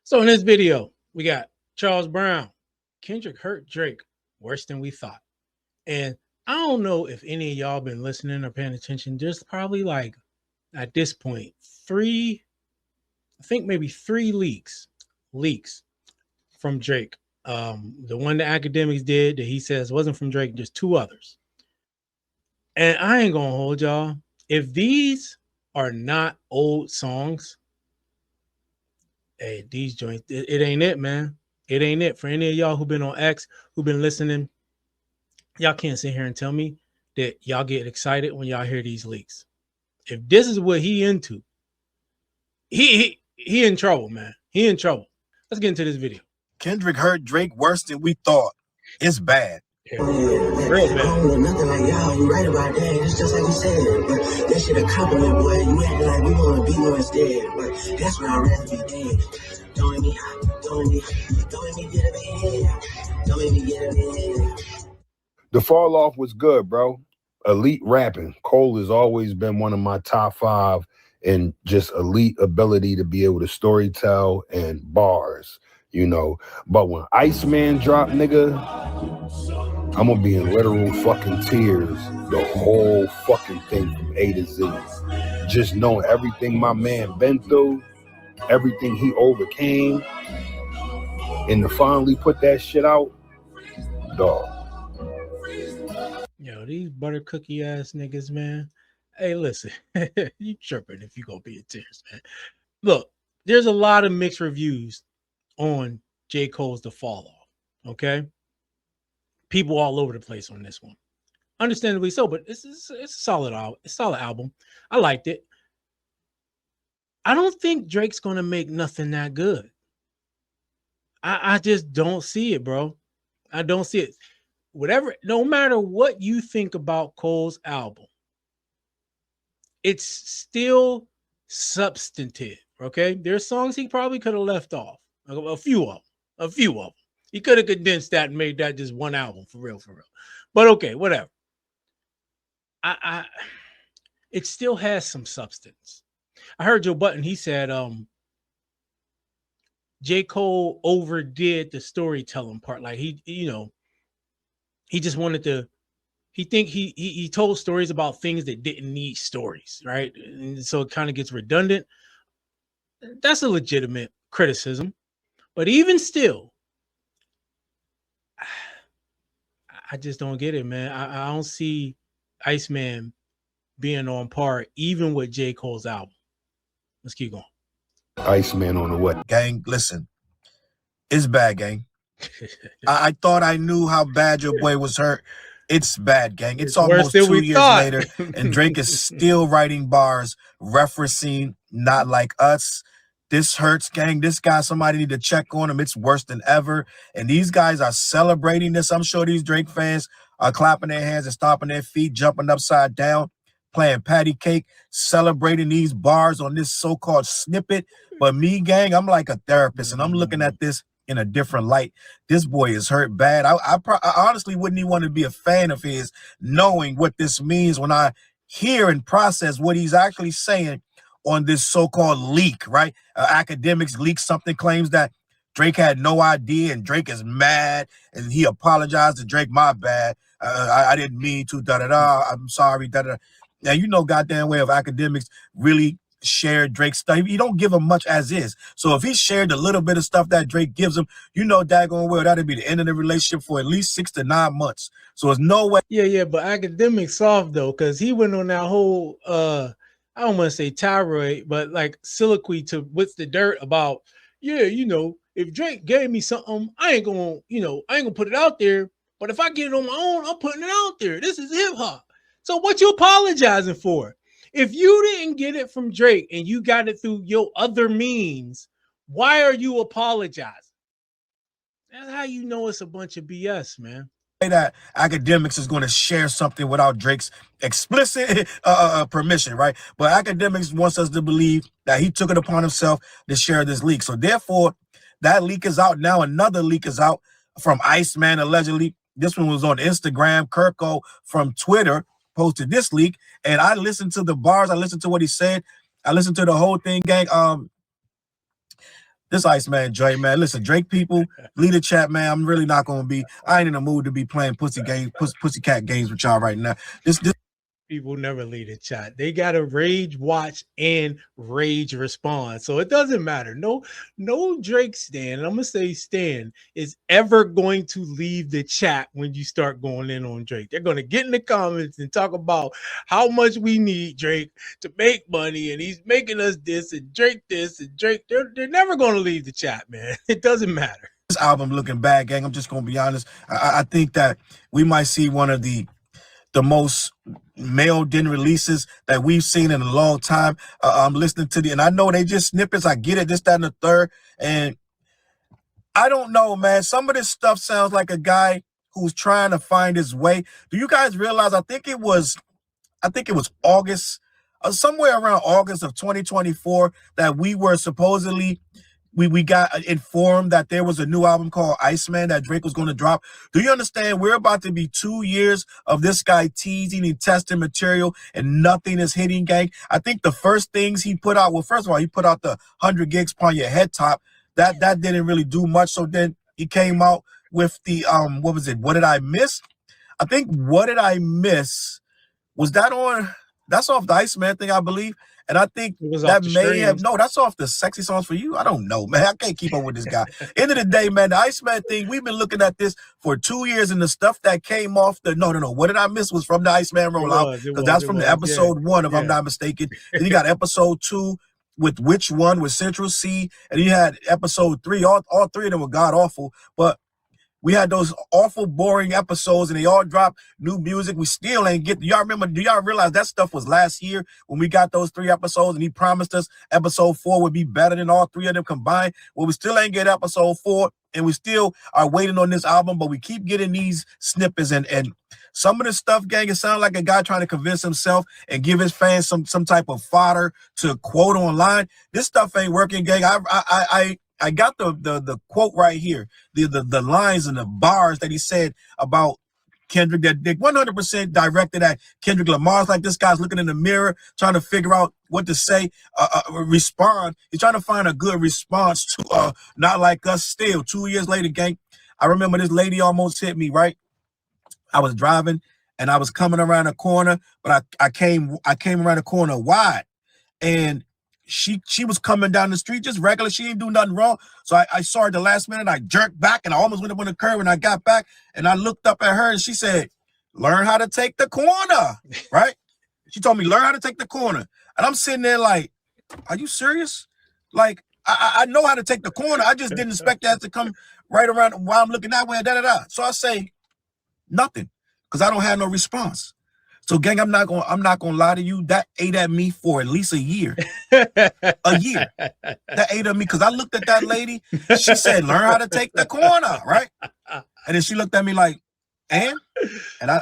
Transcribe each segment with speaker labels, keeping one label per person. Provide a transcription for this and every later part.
Speaker 1: So in this video, we got Charles Brown. Kendrick hurt Drake worse than we thought. And I don't know if any of y'all been listening or paying attention. There's probably like at this point, I think maybe three leaks from Drake. The one the academics did that he says wasn't from Drake, just two others. And I ain't gonna hold y'all. If these are not old songs, hey, these joints, it ain't it, man. It ain't it. For any of y'all who've been on X, who've been listening, y'all can't sit here and tell me that y'all get excited when y'all hear these leaks. If this is what he into, he in trouble, man. He in trouble. Let's get into this video.
Speaker 2: Kendrick hurt Drake worse than we thought. It's bad.
Speaker 1: Yeah, real bad.
Speaker 3: I don't know nothing like y'all. You right about that. It's just like you said. But that shit a compliment, boy. You acting like we want to be more instead. But that's where I'd rather be dead. Don't make me get a bed. Don't make me get a bed.
Speaker 4: The fall off was good, bro. Elite rapping. Cole has always been one of my top 5 in just elite ability to be able to storytell and bars, you know. But when Iceman dropped, nigga, I'm gonna be in literal fucking tears the whole fucking thing from A to Z. Just knowing everything my man been through, everything he overcame, and to finally put that shit out, dog.
Speaker 1: Yo, these butter cookie ass niggas, man. Hey, listen, you tripping if you gonna be in tears, man. Look, there's a lot of mixed reviews on J. Cole's The Fall Off. Okay, people all over the place on this one, understandably so. But it's a solid album. I liked it. I don't think Drake's gonna make nothing that good. I just don't see it, bro. I don't see it. Whatever, no matter what you think about Cole's album, it's still substantive. Okay, there's songs he probably could have left off. A few of them. He could have condensed that and made that just one album for real. But okay, whatever. It still has some substance. I heard Joe Budden. He said, J. Cole overdid the storytelling part. Like he just wanted to. He told stories about things that didn't need stories, right? And so it kind of gets redundant. That's a legitimate criticism. But even still, I just don't get it, man. I don't see Iceman being on par even with J. Cole's album. Let's keep going.
Speaker 4: Iceman on the what?
Speaker 2: Gang, listen. It's bad, gang. I thought I knew how bad your boy was hurt. It's bad, gang. It's almost 2 years later, and Drake is still writing bars referencing Not Like Us. This hurts, gang. This guy, somebody need to check on him. It's worse than ever. And these guys are celebrating this. I'm sure these Drake fans are clapping their hands and stomping their feet, jumping upside down, playing patty cake, celebrating these bars on this so-called snippet. But me, gang, I'm like a therapist, and I'm looking at this in a different light. This boy is hurt bad. I honestly wouldn't even want to be a fan of his, knowing what this means when I hear and process what he's actually saying on this so-called leak, right? Academics leak something, claims that Drake had no idea, and Drake is mad, and he apologized to Drake. My bad. I didn't mean to, da-da-da. I'm sorry, da-da-da. Now, you know goddamn way of academics really shared Drake's stuff. He don't give him much as is. So if he shared a little bit of stuff that Drake gives him, you know daggone well that'd be the end of the relationship for at least 6 to 9 months. So there's no way.
Speaker 1: Yeah, but academics soft though, because he went on that whole I don't want to say tirade, but like soliloquy to What's the Dirt about, yeah, you know, if Drake gave me something, I ain't gonna put it out there. But if I get it on my own, I'm putting it out there. This is hip hop. So what you apologizing for? If you didn't get it from Drake and you got it through your other means, why are you apologizing? That's how you know it's a bunch of BS, man.
Speaker 2: That academics is going to share something without Drake's explicit permission, right? But academics wants us to believe that he took it upon himself to share this leak. So therefore, that leak is out now. Another leak is out from Iceman, allegedly. This one was on Instagram. Kirko from Twitter posted this leak, and I listened to the bars. I listened to what he said. I listened to the whole thing, gang. This Iceman Dre, man. Listen, Drake people, lead the chat, man. I'm really not gonna be. I ain't in the mood to be playing pussycat games with y'all right now. This
Speaker 1: people never lead a chat. They gotta rage watch and rage respond. So it doesn't matter. No Drake stan, and I'm gonna say stan, is ever going to leave the chat when you start going in on Drake. They're gonna get in the comments and talk about how much we need Drake to make money, and he's making us this and Drake this and Drake. They're never gonna leave the chat, man. It doesn't matter.
Speaker 2: This album looking bad, gang. I'm just gonna be honest. I think that we might see one of the most mailed-in releases that we've seen in a long time. I'm listening to and I know they just snippets. I get it, this, that, and the third. And I don't know, man. Some of this stuff sounds like a guy who's trying to find his way. Do you guys realize? I think it was August, somewhere around August of 2024, that we were supposedly. We got informed that there was a new album called Iceman that Drake was going to drop. Do you understand? We're about to be 2 years of this guy teasing and testing material, and nothing is hitting, gang. I think the first things he put out, well, first of all, he put out the 100 gigs upon your head top. That didn't really do much. So then he came out with the what was it? What Did I Miss? I think What Did I Miss? Was that on? That's off the Iceman thing, I believe. And I think that may have, no, that's off the Sexy Songs for You. I don't know, man. I can't keep up with this guy. End of the day, man, the Iceman thing, we've been looking at this for 2 years, and the stuff that came off the, no. What Did I Miss was from the Iceman rollout, because that's from the episode 1, if I'm not mistaken. Then you got episode 2 with Which One with Central C, and you had episode 3. All three of them were god awful, but we had those awful, boring episodes, and they all dropped new music. We still ain't get. Y'all remember? Do y'all realize that stuff was last year when we got those 3 episodes, and he promised us episode 4 would be better than all 3 of them combined? Well, we still ain't get episode 4, and we still are waiting on this album, but we keep getting these snippets, and some of the stuff, gang, it sounds like a guy trying to convince himself and give his fans some type of fodder to quote online. This stuff ain't working, gang. I got the quote right here, the lines and the bars that he said about Kendrick that they 100% directed at Kendrick Lamar's. Like, this guy's looking in the mirror trying to figure out what to say, respond. He's trying to find a good response to Not Like Us. Still 2 years later, gang, I remember this lady almost hit me, right? I was driving and I was coming around a corner, but I came around the corner wide, and she was coming down the street just regular. She didn't do nothing wrong. So I saw her at the last minute. I jerked back and I almost went up on the curb, and I got back and I looked up at her and she said, "Learn how to take the corner," right? She told me, "Learn how to take the corner." And I'm sitting there like, are you serious? Like, I know how to take the corner. I just didn't expect that to come right around while I'm looking that way. So I say nothing, because I don't have no response. So, gang, I'm not gonna lie to you. That ate at me for at least a year. A year. That ate at me, because I looked at that lady. She said, "Learn how to take the corner," right? And then she looked at me like, and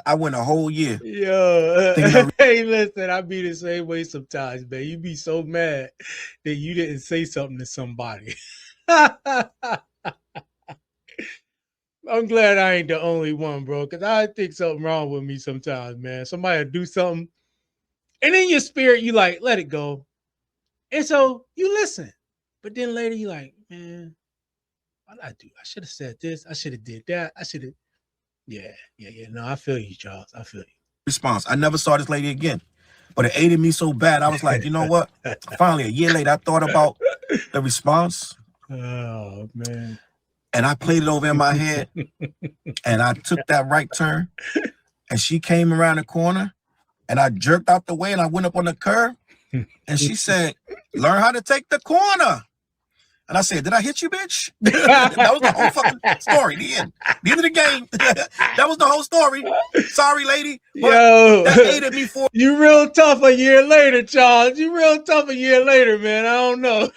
Speaker 2: I went a whole year.
Speaker 1: Yo, hey, listen, I be the same way sometimes, man. You be so mad that you didn't say something to somebody. I'm glad I ain't the only one, bro, because I think something wrong with me sometimes, man. Somebody do something, and in your spirit, you like, let it go. And so you listen. But then later you like, man, what did I do? I should have said this. I should have did that. I should have. Yeah. No, I feel you, Charles. I feel you.
Speaker 2: Response. I never saw this lady again, but it ate at me so bad. I was like, you know what? Finally, a year later, I thought about the response.
Speaker 1: Oh, man.
Speaker 2: And I played it over in my head, and I took that right turn, and she came around the corner, and I jerked out the way, and I went up on the curb, and she said, "Learn how to take the corner." And I said, "Did I hit you, bitch?" That was the whole fucking story. The end of the game. That was the whole story. Sorry, lady.
Speaker 1: Yo,
Speaker 2: that ate at me for.
Speaker 1: You real tough a year later, Charles. You real tough a year later, man. I don't know.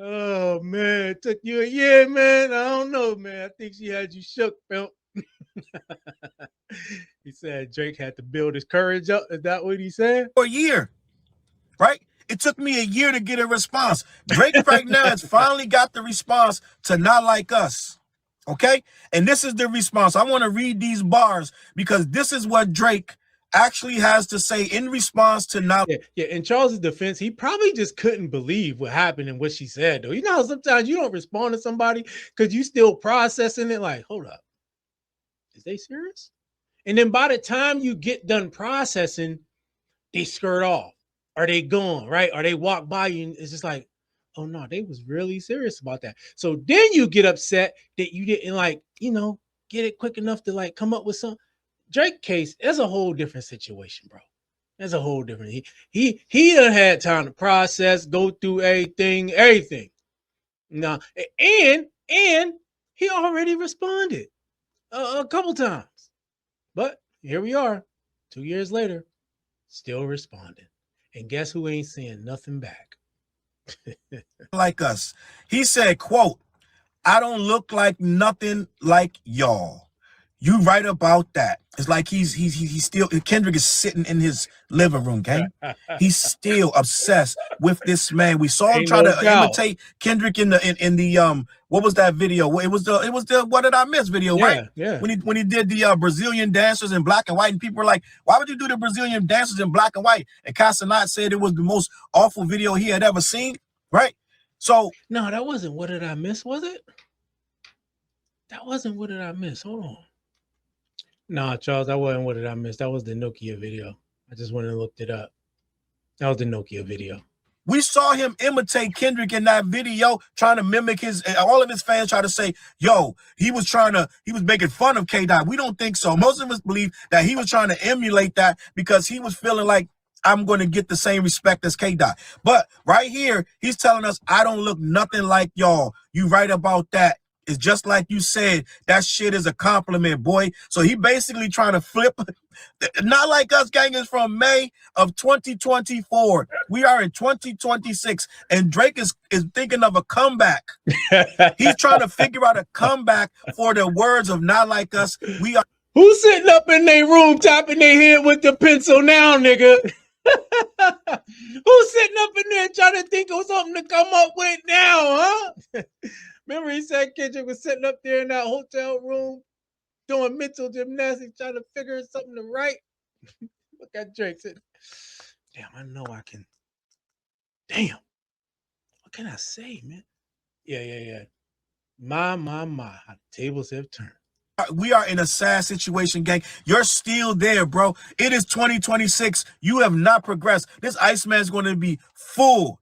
Speaker 1: Oh, man, it took you a year, man. I don't know, man. I think she had you shook, Phil. He said Drake had to build his courage up. Is that what he said?
Speaker 2: For a year, right? It took me a year to get a response. Drake right now has finally got the response to Not Like Us, okay? And this is the response. I want to read these bars because this is what Drake actually has to say in response to now.
Speaker 1: Yeah. In Charles's defense, he probably just couldn't believe what happened and what she said, though. You know how sometimes you don't respond to somebody because you still processing it like, hold up. Is they serious? And then by the time you get done processing, they skirt off. Are they gone, right? Or they walk by you and it's just like, oh no, they was really serious about that. So then you get upset that you didn't get it quick enough to like come up with some. Drake case, that's a whole different situation, bro. That's a whole different. He done had time to process, go through everything. Now, and he already responded a couple times. But here we are, 2 years later, still responding. And guess who ain't saying nothing back?
Speaker 2: Like us. He said, quote, I don't look like nothing like y'all. You right about that. It's like he's still, Kendrick is sitting in his living room, gang. He's still obsessed with this man. We saw him try to imitate Kendrick in the what was that video? It was the What Did I Miss video, right?
Speaker 1: Yeah.
Speaker 2: When he did the Brazilian dancers in black and white, and people were like, why would you do the Brazilian dancers in black and white? And Casanat said it was the most awful video he had ever seen, right? So
Speaker 1: no, that wasn't What Did I Miss, was it? That wasn't What Did I Miss. Hold on. No, Charles, that wasn't What Did I Miss. That was the Nokia video. I just went and looked it up. That was the Nokia video.
Speaker 2: We saw him imitate Kendrick in that video, trying to mimic all of his fans try to say, yo, he was making fun of K-Dot. We don't think so. Most of us believe that he was trying to emulate that because he was feeling like, I'm going to get the same respect as K-Dot. But right here, he's telling us, I don't look nothing like y'all. You right about that. It's just like you said, that shit is a compliment, boy. So he basically trying to flip. Not Like Us gang is from May of 2024. We are in 2026, and Drake is thinking of a comeback. He's trying to figure out a comeback for the words of Not Like Us. We are.
Speaker 1: Who's sitting up in their room tapping their head with the pencil now, nigga? Who's sitting up in there trying to think of something to come up with now, huh? Remember he said Kendrick was sitting up there in that hotel room doing mental gymnastics, trying to figure something to write. Look at Drake said, damn, I know I can. Damn. What can I say, man? Yeah. My. How the tables have turned.
Speaker 2: We are in a sad situation, gang. You're still there, bro. It is 2026. You have not progressed. This Iceman is going to be full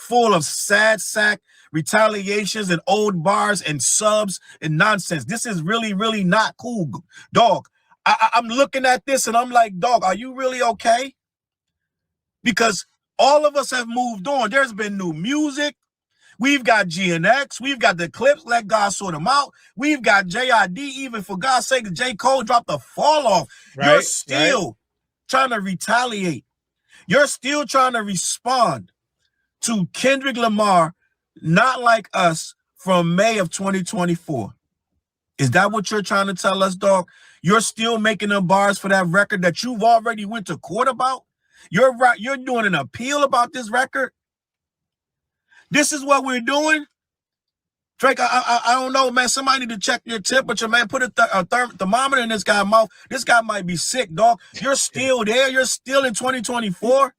Speaker 2: of sad sack, retaliations, and old bars and subs and nonsense. This is really, really not cool, dog. I'm looking at this and I'm like, dog, are you really okay? Because all of us have moved on. There's been new music. We've got GNX. We've got the clips. Let God sort them out. We've got JID. Even for God's sake, JCole dropped the fall off. Right, you're still trying to retaliate. You're still trying to respond to Kendrick Lamar, Not Like Us, from May of 2024. Is that what you're trying to tell us, dog? You're still making them bars for that record that you've already went to court about? You're right. You're doing an appeal about this record? This is what we're doing? Drake, I don't know, man. Somebody need to check your temperature, man. Put a thermometer in this guy's mouth. This guy might be sick, dog. You're still there. You're still in 2024.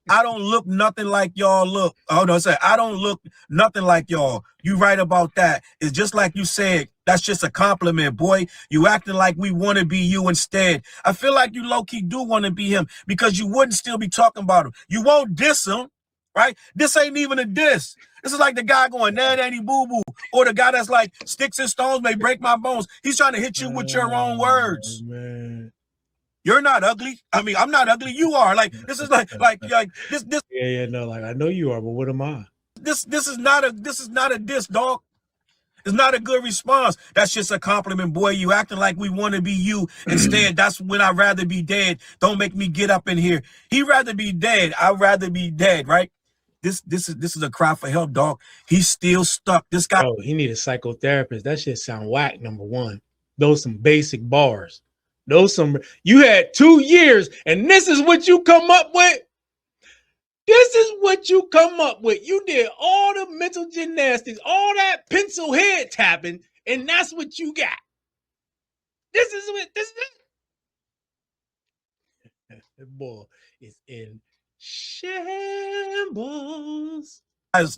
Speaker 2: I don't look nothing like y'all look. Oh, no, I don't look nothing like y'all. You right about that. It's just like you said. That's just a compliment, boy. You acting like we want to be you instead. I feel like you low-key do want to be him because you wouldn't still be talking about him. You won't diss him, right? This ain't even a diss. This is like the guy going, nanny boo-boo, or the guy that's like, sticks and stones may break my bones. He's trying to hit you with your own words. Man. You're not ugly. I mean, I'm not ugly. You are. Like, this is like this.
Speaker 1: Yeah, no, like I know you are, but what am I?
Speaker 2: This is not a diss, dog. It's not a good response. That's just a compliment, boy. You acting like we want to be you. Instead, that's when I'd rather be dead. Don't make me get up in here. He'd rather be dead. I'd rather be dead, right? This is a cry for help, dog. He's still stuck. This guy.
Speaker 1: Oh, he need a psychotherapist. That shit sound whack, number one. Those some basic bars. You had 2 years, and this is what you come up with. This is what you come up with. You did all the mental gymnastics, all that pencil head tapping, and that's what you got. This is it. Boy, it's in shambles.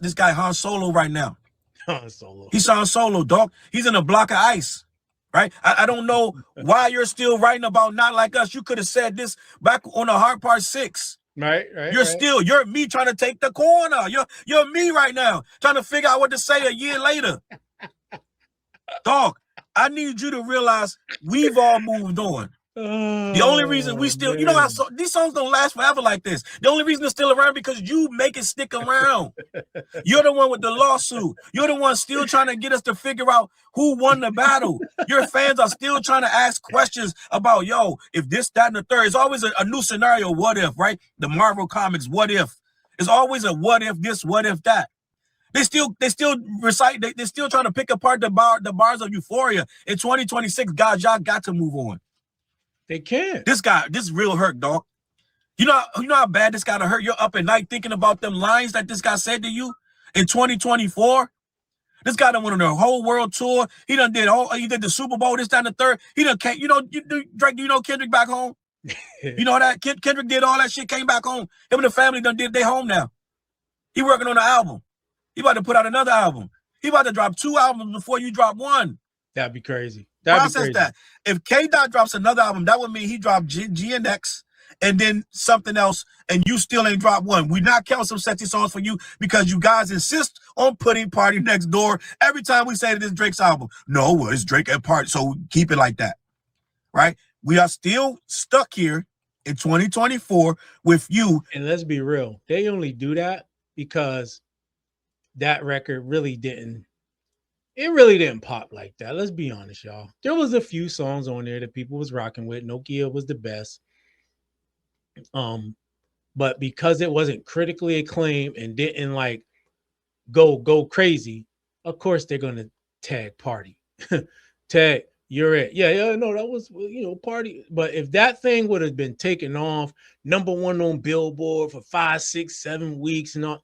Speaker 2: This guy Han Solo right now.
Speaker 1: Han Solo.
Speaker 2: He's Han Solo, dog. He's in a block of ice, right? I don't know why you're still writing about Not Like Us. You could have said this back on the Hard Part 6.
Speaker 1: Right.
Speaker 2: You're me trying to take the corner. You're me right now, trying to figure out what to say a year later. Dog, I need you to realize we've all moved on. The only reason we still, man. You know how these songs don't last forever like this. The only reason they're still around because you make it stick around. You're the one with the lawsuit. You're the one still trying to get us to figure out who won the battle. Your fans are still trying to ask questions about, yo, if this, that, and the third. It's always a new scenario, what if, right? The Marvel Comics, what if? It's always a what if this, what if that. They still recite, they're still trying to pick apart the bars of Euphoria. In 2026, guys, y'all got to move on.
Speaker 1: They can't.
Speaker 2: This real hurt, dog. You know how bad this got to hurt? You're up at night thinking about them lines that this guy said to you in 2024. This guy done went on the whole world tour. He did the Super Bowl, this, that, and the third. He done came, Drake, do you know Kendrick back home? You know that? Kendrick did all that shit, came back home. Him and the family done did they home now. He working on an album. He about to put out another album. He about to drop 2 albums before you drop 1.
Speaker 1: That'd be crazy.
Speaker 2: Process that. If K-Dot drops another album, that would mean he dropped GNX and then something else, and you still ain't dropped 1. We not counting some sexy songs for you because you guys insist on putting Party Next Door every time we say that it's Drake's album. No, well, it's Drake at Party, so keep it like that, right? We are still stuck here in 2024 with you.
Speaker 1: And let's be real. They only do that because that record really didn't pop like that. Let's be honest, y'all. There was a few songs on there that people was rocking with. Nokia was the best. But because it wasn't critically acclaimed and didn't like go crazy, of course they're gonna tag Party. Tag, you're it. Yeah, no, that was Party. But if that thing would have been taken off, #1 on Billboard for 5, 6, 7 weeks and all,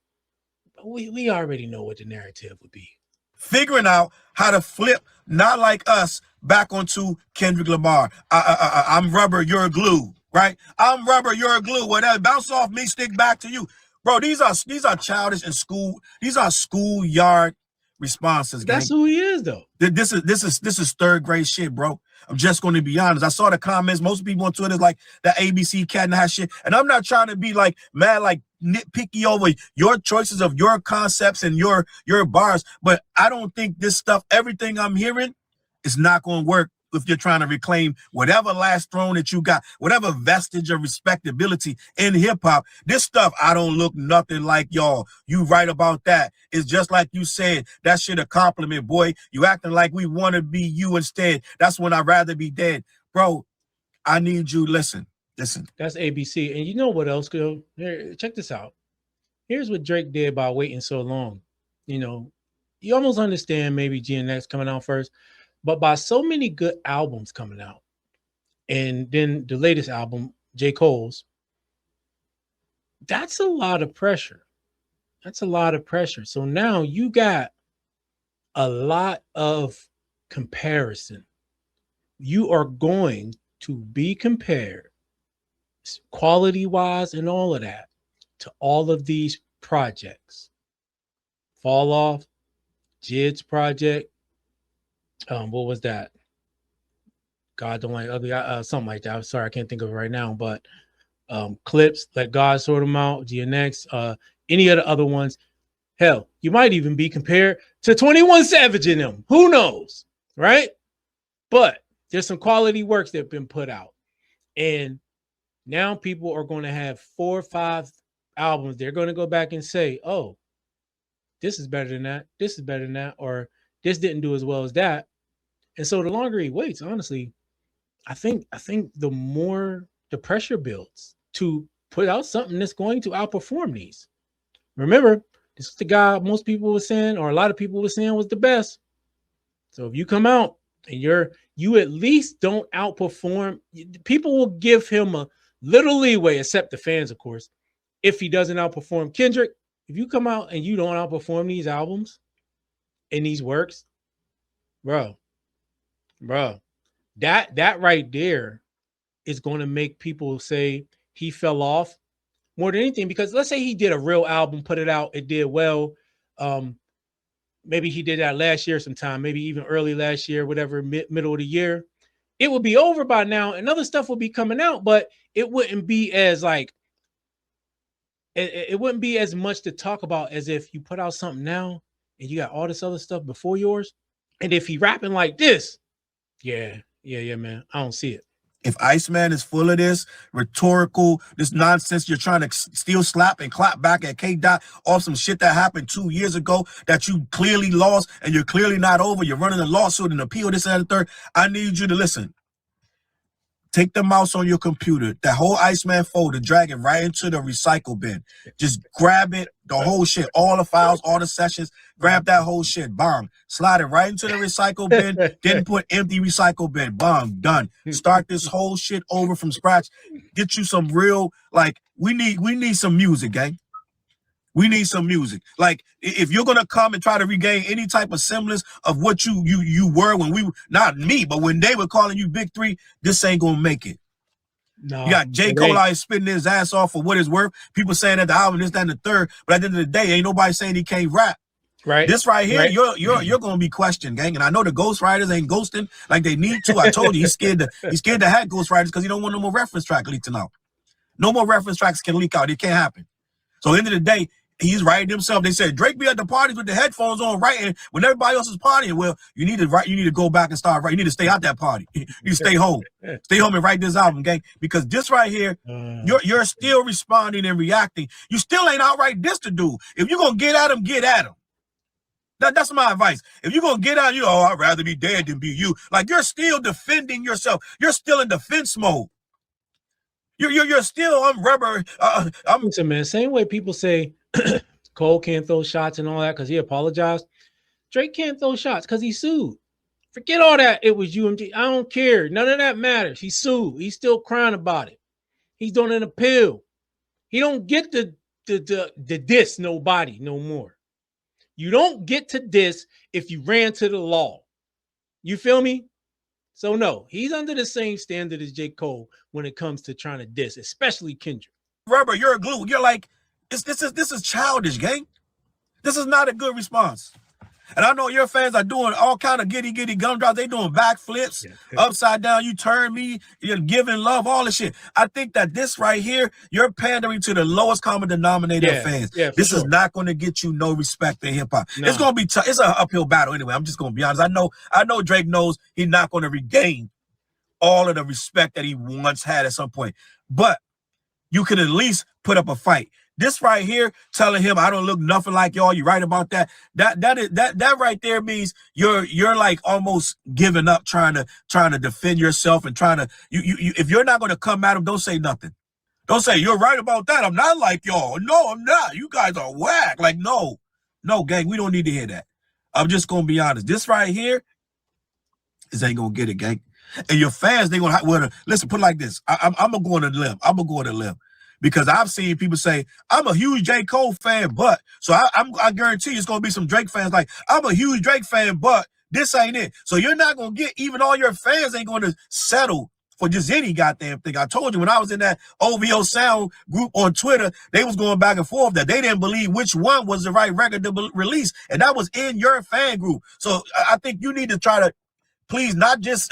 Speaker 1: we already know what the narrative would be.
Speaker 2: Figuring out how to flip Not Like Us back onto Kendrick Lamar. I'm rubber, you're glue, right? I'm rubber, you're glue. Whatever, bounce off me, stick back to you, bro. These are childish and school. These are schoolyard responses.
Speaker 1: That's gang. Who he is, though.
Speaker 2: This is third grade shit, bro. I'm just going to be honest. I saw the comments. Most people on Twitter is like that ABC cat and that shit. And I'm not trying to be like mad, like nitpicky over your choices of your concepts and your bars. But I don't think this stuff, everything I'm hearing, is not going to work if you're trying to reclaim whatever last throne that you got, whatever vestige of respectability in hip hop. This stuff, I don't look nothing like y'all. You right about that. It's just like you said, that shit a compliment, boy. You acting like we want to be you instead. That's when I'd rather be dead. Bro, I need you. Listen. That's
Speaker 1: ABC. And you know what else, girl? Here, check this out. Here's what Drake did by waiting so long. You almost understand maybe GNX coming out first. But by so many good albums coming out, and then the latest album, JCole's, that's a lot of pressure. So now you got a lot of comparison. You are going to be compared quality-wise and all of that to all of these projects. Fall Off, Jid's project, what was that? God Don't Like Ugly, something like that. I'm sorry, I can't think of it right now. But Clips, Let God Sort Them Out, GNX, any of the other ones. Hell, you might even be compared to 21 Savage in them. Who knows, right? But there's some quality works that have been put out. And now people are going to have 4 or 5 albums. They're going to go back and say, oh, this is better than that. This is better than that. Or this didn't do as well as that. And so the longer he waits, honestly, I think the more the pressure builds to put out something that's going to outperform these. Remember, this is the guy most people were saying, or a lot of people were saying, was the best. So if you come out and you at least don't outperform, people will give him a little leeway, except the fans, of course, if he doesn't outperform Kendrick. If you come out and you don't outperform these albums and these works, bro, that right there is going to make people say he fell off more than anything, because let's say he did a real album, put it out, it did well. Maybe he did that last year sometime, maybe even early last year, whatever, middle of the year. It would be over by now and other stuff will be coming out, but it wouldn't be as like, it wouldn't be as much to talk about as if you put out something now and you got all this other stuff before yours. And if he rapping like this, yeah, man, I don't see it.
Speaker 2: If Iceman is full of this rhetorical, this nonsense, you're trying to still slap and clap back at K-Dot off some shit that happened 2 years ago that you clearly lost and you're clearly not over. You're running a lawsuit and appeal, this and the third. I need you to listen. Take the mouse on your computer, that whole Iceman folder, drag it right into the recycle bin. Just grab it, the whole shit, all the files, all the sessions, grab that whole shit, bang. Slide it right into the recycle bin, then put empty recycle bin, bang, done. Start this whole shit over from scratch. Get you some real, like, we need some music, gang. We need some music. Like, if you're gonna come and try to regain any type of semblance of what you were when we, not me, but when they were calling you Big Three, this ain't gonna make it. No, you got JCole out spitting his ass off for what it's worth. People saying that the album is that and the third, but at the end of the day, ain't nobody saying he can't rap. Right. This right here, right. You're gonna be questioned, gang. And I know the ghostwriters ain't ghosting like they need to. I told you he's scared to have ghostwriters because he don't want no more reference track leaking out. No more reference tracks can leak out. It can't happen. So at the end of the day, he's writing himself. They said Drake be at the parties with the headphones on, writing when everybody else is partying. Well, you need to write. You need to go back and start writing. You need to stay out that party. You need to stay home. Stay home and write this album, gang. Because this right here, you're still responding and reacting. You still ain't outright diss the dude. If you're gonna get at him, get at him. That's my advice. If you're gonna get at him, I'd rather be dead than be you. Like, you're still defending yourself. You're still in defense mode. You're still on rubber.
Speaker 1: Listen, man. Same way people say Cole can't throw shots and all that because he apologized. Drake can't throw shots because he sued. Forget all that. It was UMG. I don't care. None of that matters. He sued. He's still crying about it. He's doing an appeal. He don't get the diss nobody no more. You don't get to diss if you ran to the law. You feel me? So no, he's under the same standard as JCole when it comes to trying to diss, especially Kendrick.
Speaker 2: Rubber, you're a glue. You're like, this is childish, gang. This is not a good response. And I know your fans are doing all kind of giddy gumdrops. They doing backflips, upside down. You turn me, you're giving love, all this shit. I think that this right here, you're pandering to the lowest common denominator of fans. This is not going to get you no respect in hip hop. No. It's going to be tough. It's an uphill battle anyway. I'm just going to be honest. I know Drake knows he's not going to regain all of the respect that he once had at some point, but you can at least put up a fight. This right here, telling him I don't look nothing like y'all. You right about that. That right there means you're like almost giving up, trying to defend yourself and trying to you if you're not going to come at him, don't say nothing. Don't say you're right about that. I'm not like y'all. No, I'm not. You guys are whack. Like no, gang. We don't need to hear that. I'm just gonna be honest. This right here, this ain't gonna get it, gang. And your fans, they gonna listen. Put it like this. I'm gonna go on a limb. I'm gonna go on a limb. Because I've seen people say, I'm a huge J. Cole fan, but, so I guarantee you it's going to be some Drake fans like, I'm a huge Drake fan, but this ain't it. So you're not going to get, even all your fans ain't going to settle for just any goddamn thing. I told you when I was in that OVO Sound group on Twitter, they was going back and forth that they didn't believe which one was the right record to release. And that was in your fan group. So I think you need to try to, please, not just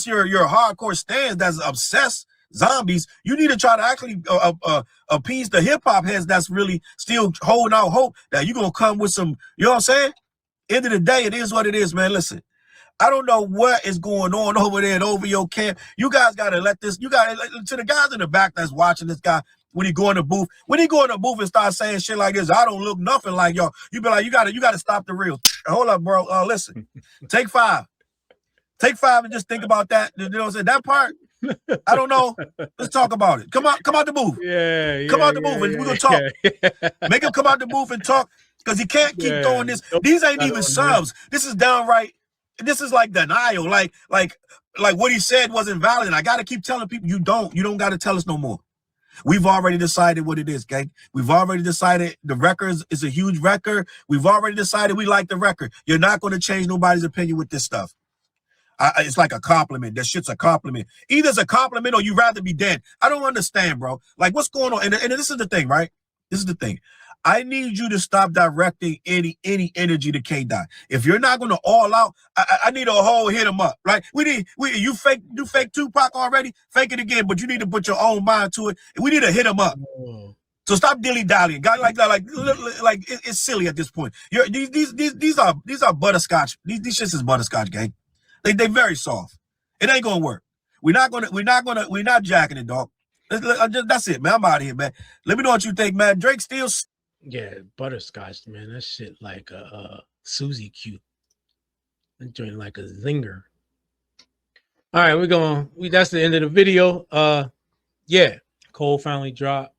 Speaker 2: your hardcore stands that's obsessed zombies, you need to try to actually appease the hip-hop heads that's really still holding out hope that you're going to come with some, you know what I'm saying? End of the day, it is what it is, man. Listen, I don't know what is going on over there at OVO camp. You guys got to let this, you got to the guys in the back that's watching this guy, when he go in the booth and start saying shit like this, I don't look nothing like y'all. You be like, you got to stop the real. Hold up, bro. Listen, take five and just think about that. You know what I'm saying? That part, I don't know. Let's talk about it. Come out the booth. Come out the booth and we're gonna talk. Make him come out the booth and talk because he can't keep throwing this. These ain't even subs. This is downright. This is like denial. Like what he said wasn't valid. And I gotta keep telling people you don't gotta tell us no more. We've already decided what it is, gang. We've already decided the record is a huge record. We've already decided we like the record. You're not going to change nobody's opinion with this stuff. It's like a compliment. That shit's a compliment. Either it's a compliment or you'd rather be dead. I don't understand, bro. Like, what's going on? And this is the thing, right? This is the thing. I need you to stop directing any energy to K-Dot. If you're not going to all out, I need a whole hit him up, right? You fake Tupac already? Fake it again, but you need to put your own mind to it. We need to hit him up. So stop dilly-dallying. Guy like that, like it's silly at this point. These are butterscotch. These shits is butterscotch, gang. They very soft. It ain't gonna work. We're not jacking it, dog. That's it, man. I'm out of here, man. Let me know what you think, man. Drake still.
Speaker 1: Yeah, butterscotch, man. That shit like a Susie Q. That joint like a zinger. All right, we're going. That's the end of the video. Yeah, Cole finally dropped.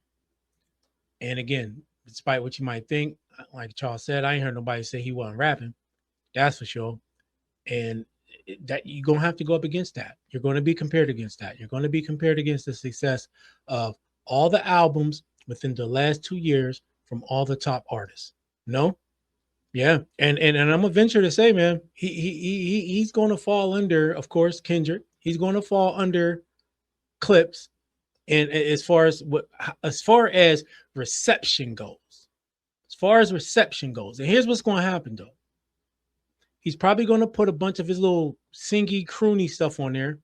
Speaker 1: And again, despite what you might think, like Charles said, I ain't heard nobody say he wasn't rapping. That's for sure. And that you're gonna have to go up against that. You're going to be compared against that. You're going to be compared against the success of all the albums within the last 2 years from all the top artists. No, yeah, and I'm gonna venture to say, man, he's going to fall under, of course, Kendrick. He's going to fall under Clips, and as far as reception goes, and here's what's going to happen though. He's probably going to put a bunch of his little singy, croony stuff on there.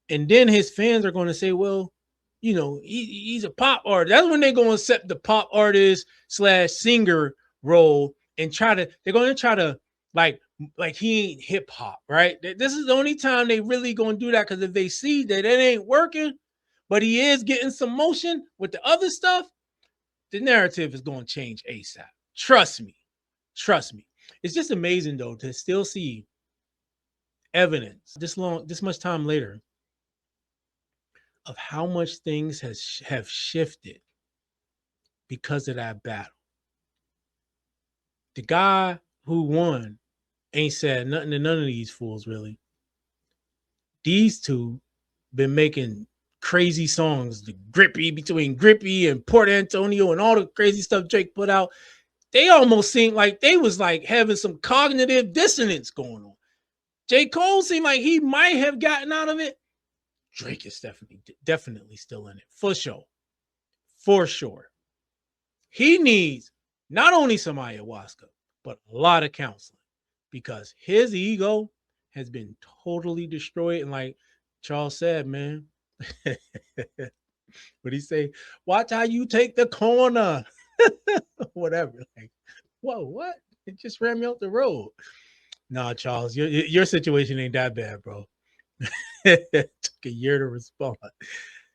Speaker 1: And then his fans are going to say, well, you know, he's a pop artist. That's when they're going to accept the pop artist / singer role and they're going to try to like he ain't hip hop, right? This is the only time they really going to do that, because if they see that it ain't working, but he is getting some motion with the other stuff, the narrative is going to change ASAP. Trust me. It's just amazing though to still see evidence this much time later of how much things have shifted because of that battle. The guy who won ain't said nothing to none of these fools, really. These two been making crazy songs, the between Grippy and Port Antonio and all the crazy stuff Drake put out. They almost seemed like they was like having some cognitive dissonance going on. JCole seemed like he might have gotten out of it. Drake is definitely still in it, for sure. He needs not only some ayahuasca, but a lot of counseling, because his ego has been totally destroyed. And like Charles said, man, what he say? Watch how you take the corner. Whatever. Like, whoa, what? It just ran me off the road. Nah, Charles, your situation ain't that bad, bro. It took a year to respond.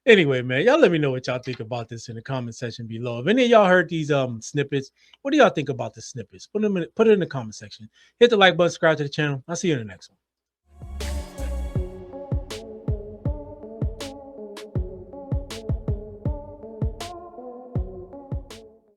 Speaker 1: Anyway, man, y'all let me know what y'all think about this in the comment section below. If any of y'all heard these snippets, what do y'all think about the snippets? Put it in the comment section. Hit the like button, subscribe to the channel. I'll see you in the next one.